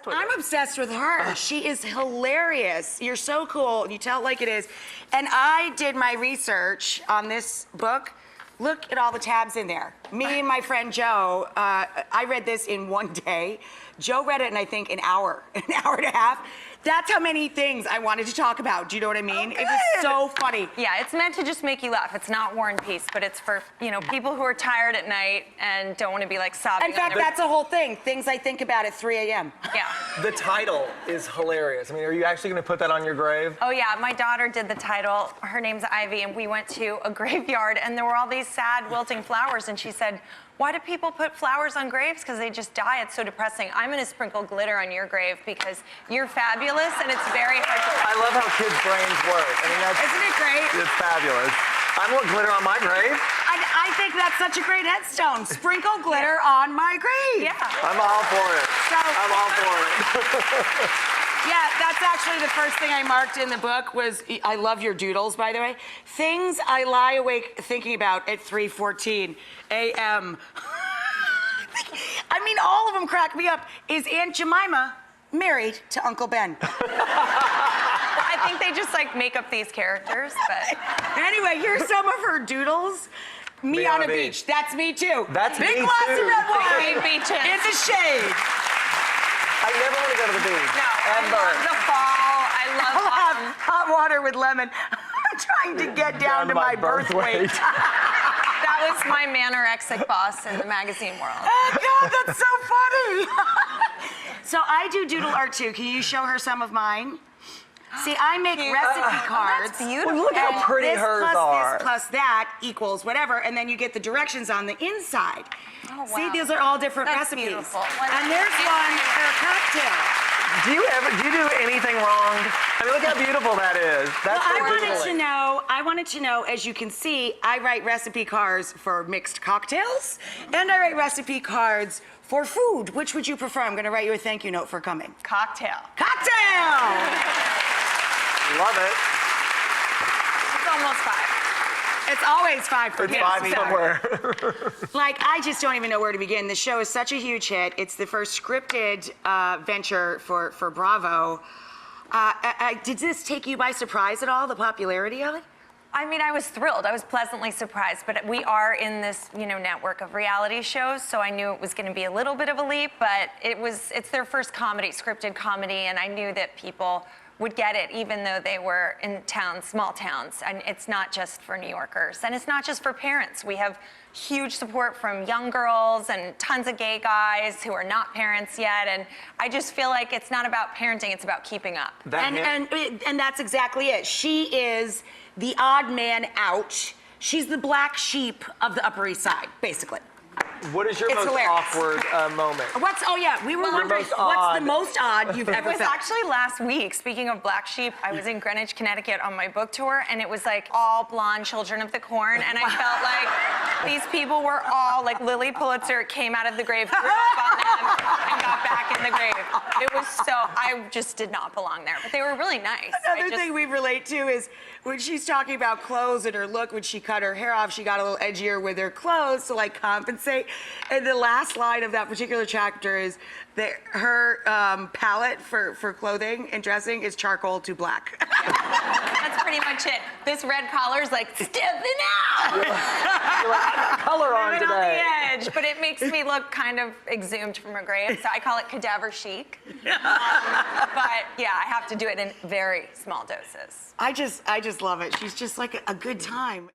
obsessed with her. I'm obsessed with her. She is hilarious. You're so cool. You tell it like it is. And I did my research on this book. Look at all the tabs in there. Me and my friend Joe, I read this in one day. Joe read it in, I think, an hour and a half. That's how many things I wanted to talk about. Do you know what I mean? It was so funny. Yeah, it's meant to just make you laugh. It's not War and Peace, but it's for, people who are tired at night and don't want to be like sobbing. In fact, that's a whole thing. Things I think about at 3 a.m. Yeah. The title is hilarious. I mean, are you actually going to put that on your grave? Oh, yeah. My daughter did the title. Her name's Ivy, and we went to a graveyard, and there were all these sad, wilting flowers, and she said, why do people put flowers on graves? Because they just die. It's so depressing. I'm going to sprinkle glitter on your grave because you're fabulous, and it's very hard to... I love how kids' brains work. I mean, Isn't it great? It's fabulous. I want glitter on my grave. I think that's such a great headstone. Sprinkle glitter on my grave. Yeah. I'm all for it. I'm all for it. Yeah, that's actually the first thing I marked in the book was, I love your doodles, by the way. Things I lie awake thinking about at 3:14 a.m. I mean, all of them crack me up. Is Aunt Jemima married to Uncle Ben? I think they just, make up these characters, but... Anyway, here's some of her doodles. Me on a beach. That's me, too. That's Big me, glass too. of red wine. Big beaches. In the shade. I never want to go to the beach. No, Ever. I love the fall. I love I'll have hot water with lemon. I'm trying to get down to my birth weight. That was my manorexic boss in the magazine world. Oh, God, that's so funny. So I do doodle art, too. Can you show her some of mine? See, I make recipe cards. That's beautiful. Well, look how pretty this hers plus are. this plus that equals whatever, and then you get the directions on the inside. Oh, wow. See, these are all different That's recipes. beautiful. And there's one for a cocktail. Do you do anything wrong? I mean, look how beautiful that is. That's Well, for doodling. I wanted to know, as you can see, I write recipe cards for mixed cocktails, and I write recipe cards for food. Which would you prefer? I'm going to write you a thank you note for coming. Cocktail. Cocktail! Love it. It's almost 5. It's always 5 for It's me. 5 somewhere. I just don't even know where to begin. The show is such a huge hit. It's the first scripted venture for Bravo. Did this take you by surprise at all, the popularity of it? I mean, I was thrilled. I was pleasantly surprised, but we are in this, network of reality shows, so I knew it was going to be a little bit of a leap, but it's their first scripted comedy, and I knew that people would get it, even though they were in small towns. And it's not just for New Yorkers, and it's not just for parents. We have huge support from young girls and tons of gay guys who are not parents yet, and I just feel like it's not about parenting, it's about keeping up. And that's exactly it. She is the odd man out. She's the black sheep of the Upper East Side, basically. What is your It's most hilarious. awkward moment? We were wondering, what's the most odd you've ever It was felt? actually last week, speaking of black sheep, I was in Greenwich, Connecticut on my book tour, and it was all blonde children of the corn, and I felt like these people were all, Lily Pulitzer came out of the grave, threw up on them, and got back in the grave. It was I just did not belong there, but they were really nice. Another thing we relate to is when she's talking about clothes and her look, when she cut her hair off, she got a little edgier with her clothes to compensate. And the last line of that particular chapter is that her palette for clothing and dressing is charcoal to black. That's pretty much it. This red collar's stepping out. You're I got color on Right today. on the edge, but it makes me look kind of exhumed from a grave, so I call it cadaver chic. But yeah, I have to do it in very small doses. I just love it. She's just like a good time.